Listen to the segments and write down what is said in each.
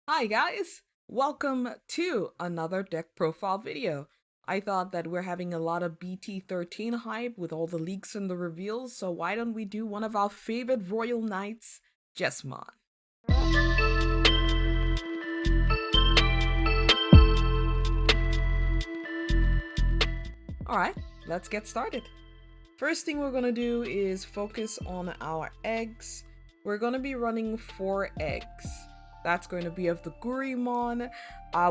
Hi guys! Welcome to another deck profile video. I thought that we're having a lot of BT13 hype with all the leaks and the reveals, so why don't we do one of our favorite Royal Knights, Jesmon. Alright, let's get started. First thing we're gonna do is focus on our eggs. We're gonna be running 4 eggs. That's going to be of the Gurimon.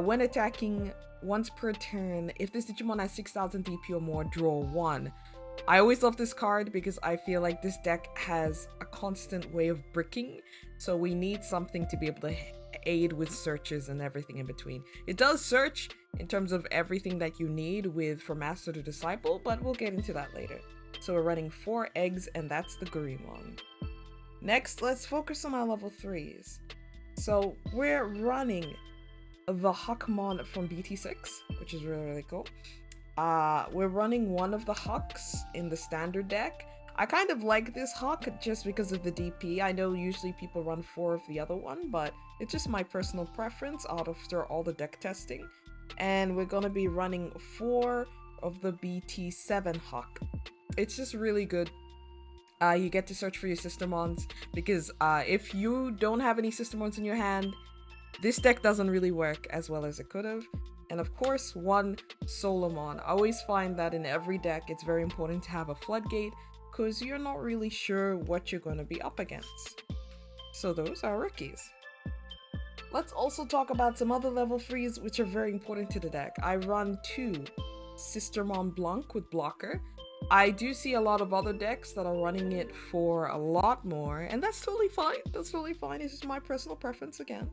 When attacking once per turn, if this Digimon has 6000 DP or more, draw 1. I always love this card because I feel like this deck has a constant way of bricking, so we need something to be able to aid with searches and everything in between. It does search in terms of everything that you need with from Master to Disciple, but we'll get into that later. So we're running 4 eggs, and that's the Gurimon. Next, let's focus on our level 3s. So we're running the Huckmon from BT6, which is really cool. We're running one of the Hucks in the standard deck. I kind of like this Huck just because of the DP. I know usually people run 4 of the other one, but it's just my personal preference after all the deck testing. And we're gonna be running 4 of the BT7 Huck. It's just really good. You get to search for your Sistermons because if you don't have any Sistermons in your hand, this deck doesn't really work as well as it could have. And of course, one Solomon. I always find that in every deck, it's very important to have a Floodgate because you're not really sure what you're going to be up against. So those are rookies. Let's also talk about some other level 3s which are very important to the deck. I run 2 Sistermon Blanc with Blocker. I do see a lot of other decks that are running it for a lot more, and that's totally fine. That's totally fine. It's just my personal preference again.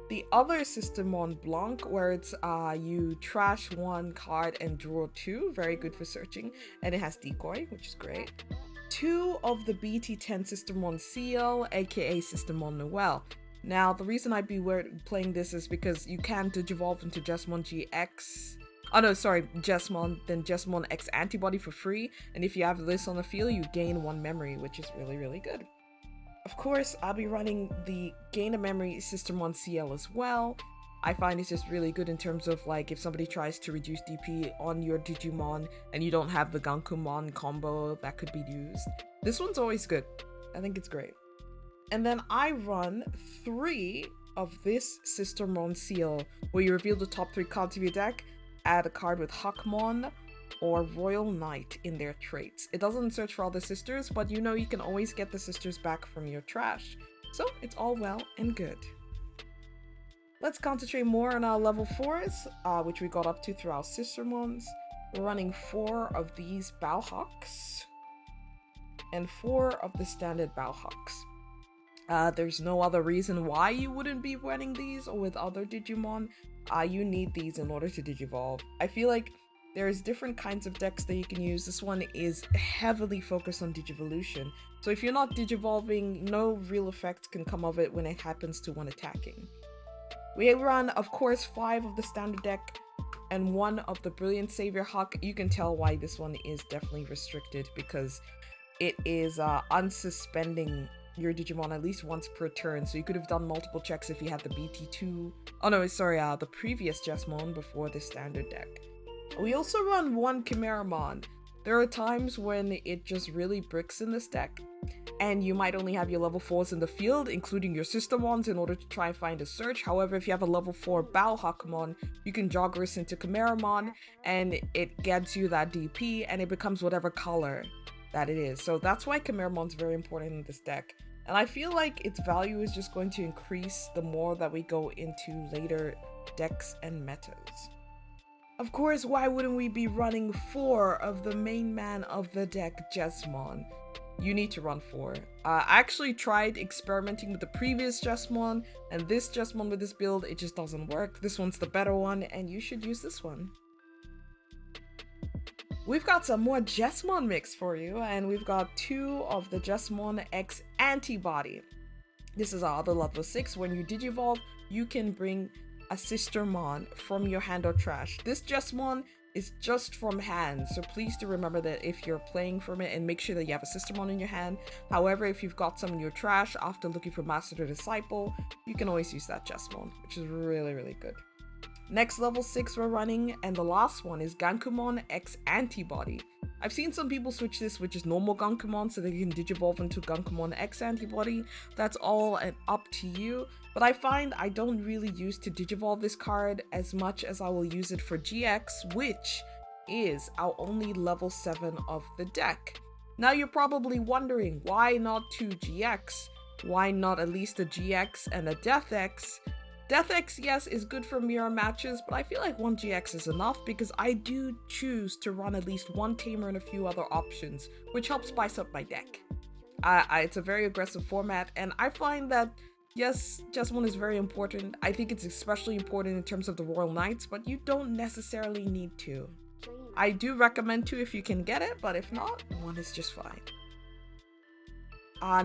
The other Sistermon Blanc, where it's you trash 1 card and draw 2, very good for searching, and it has Decoy, which is great. 2 of the BT10 Sistermon Seal, aka Sistermon Noel. Now, the reason I'd be playing this is because you can Digivolve into Jesmon GX. Oh no, sorry, Jesmon, then Jesmon X Antibody for free, and if you have this on the field, you gain 1 memory, which is really good. Of course, I'll be running the Gain a Memory Sistermon CL as well. I find it's just really good in terms of like if somebody tries to reduce DP on your Digimon and you don't have the Gankumon combo that could be used. This one's always good. I think it's great. And then I run 3 of this Sistermon Seal, where you reveal the top 3 cards of your deck, add a card with Huckmon or Royal Knight in their traits. It doesn't search for all the sisters, but you know you can always get the sisters back from your trash. So it's all well and good. Let's concentrate more on our level 4s, which we got up to through our Sistermons. We're running 4 of these Bauhawks and 4 of the standard Bauhawks. There's no other reason why you wouldn't be running these or with other Digimon. You need these in order to Digivolve. I feel like there's different kinds of decks that you can use. This one is heavily focused on Digivolution. So if you're not Digivolving, no real effect can come of it when it happens to one attacking. We run, of course, 5 of the standard deck and 1 of the Brilliant Savior Huck. You can tell why this one is definitely restricted because it is unsuspending your Digimon at least once per turn, so you could have done multiple checks if you had the BT2. Oh no, sorry, the previous Jesmon before the standard deck. We also run 1 Chimeramon. There are times when it just really bricks in this deck, and you might only have your level 4s in the field, including your Sistermons, in order to try and find a search. However, if you have a level 4 Bauhawkmon, you can Joggers into Chimeramon, and it gets you that DP, and it becomes whatever color that it is. So that's why Chimeramon's very important in this deck. And I feel like its value is just going to increase the more that we go into later decks and metas. Of course, why wouldn't we be running 4 of the main man of the deck, Jesmon? You need to run 4. I actually tried experimenting with the previous Jesmon, and this Jesmon with this build, it just doesn't work. This one's the better one, and you should use this one. We've got some more Jesmon mix for you, and we've got 2 of the Jesmon X Antibody. This is our other level 6. When you Digivolve, you can bring a Sistermon from your hand or trash. This Jesmon is just from hand, so please do remember that if you're playing from it, and make sure that you have a Systemon in your hand. However, if you've got some in your trash after looking for Master to Disciple, you can always use that Jesmon, which is really, really good. Next, level 6 we're running, and the last one is Gankumon X Antibody. I've seen some people switch this with just normal Gankumon so they can digivolve into Gankumon X Antibody. That's all up to you, but I find I don't really use to digivolve this card as much as I will use it for GX, which is our only level 7 of the deck. Now you're probably wondering, why not 2 GX? Why not at least a GX and a Death X? Death X, yes, is good for mirror matches, but I feel like 1 GX is enough because I do choose to run at least 1 Tamer and a few other options, which helps spice up my deck. It's a very aggressive format, and I find that, yes, Jesmon is very important. I think it's especially important in terms of the Royal Knights, but you don't necessarily need to. I do recommend 2 if you can get it, but if not, 1 is just fine.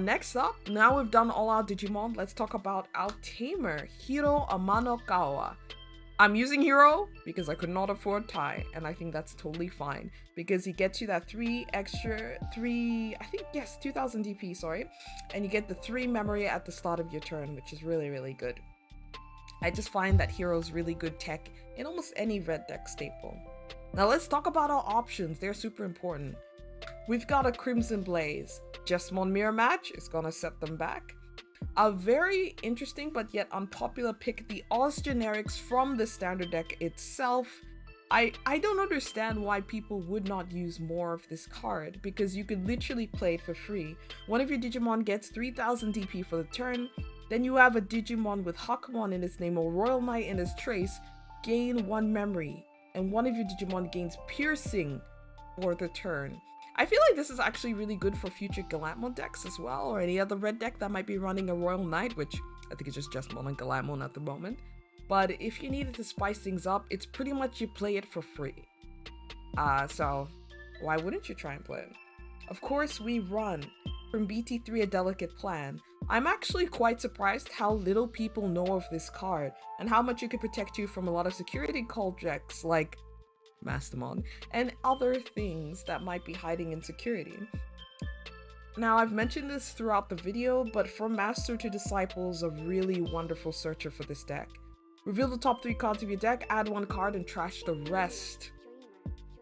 Next up, now we've done all our Digimon, let's talk about our Tamer, Hiro Amanokawa. I'm using Hiro because I could not afford Tai, and I think that's totally fine because he gets you that 2000 DP, sorry, and you get the 3 memory at the start of your turn, which is really, really good. I just find that Hiro's really good tech in almost any red deck staple. Now let's talk about our options, they're super important. We've got a Crimson Blaze. Jesmon Mirror Match is gonna set them back. A very interesting but yet unpopular pick, the Oz generics from the standard deck itself. I don't understand why people would not use more of this card because you could literally play it for free. One of your Digimon gets 3000 DP for the turn, then you have a Digimon with Hakumon in its name or Royal Knight in its trace gain 1 memory, and one of your Digimon gains Piercing for the turn. I feel like this is actually really good for future Galantmon decks as well, or any other red deck that might be running a Royal Knight, which I think is just Jesmon and Galantmon at the moment. But if you needed to spice things up, it's pretty much you play it for free. So why wouldn't you try and play it? Of course, we run from BT3 a Delicate Plan. I'm actually quite surprised how little people know of this card and how much it could protect you from a lot of security call decks like Mastermon and other things that might be hiding in security. Now, I've mentioned this throughout the video, but from Master to Disciple is a really wonderful searcher for this deck. Reveal the top 3 cards of your deck, add 1 card, and trash the rest.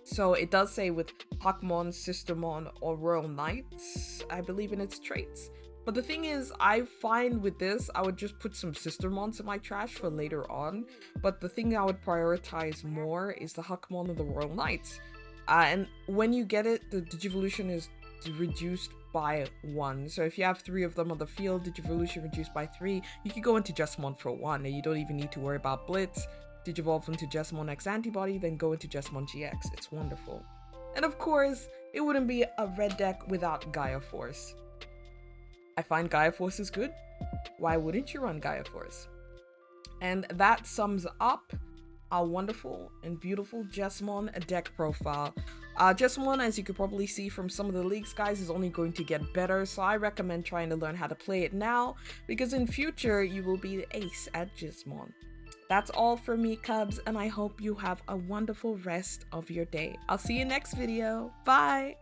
So it does say with Hakumon, Systemon, or Royal Knights, I believe in its traits. But the thing is, I find with this, I would just put some Systemons in my trash for later on. But the thing I would prioritize more is the Hakumon and the Royal Knights. And when you get it, the Digivolution is reduced by 1. So if you have 3 of them on the field, Digivolution reduced by 3, you can go into Jesmon for 1, and you don't even need to worry about Blitz. Digivolve into Jesmon X Antibody, then go into Jesmon GX. It's wonderful. And of course, it wouldn't be a red deck without Gaia Force. I find Gaia Force is good. Why wouldn't you run Gaia Force? And that sums up our wonderful and beautiful Jesmon deck profile. Jesmon, as you could probably see from some of the leaks, guys, is only going to get better, so I recommend trying to learn how to play it now, because in future, you will be the ace at Jesmon. That's all for me, Cubs, and I hope you have a wonderful rest of your day. I'll see you next video. Bye!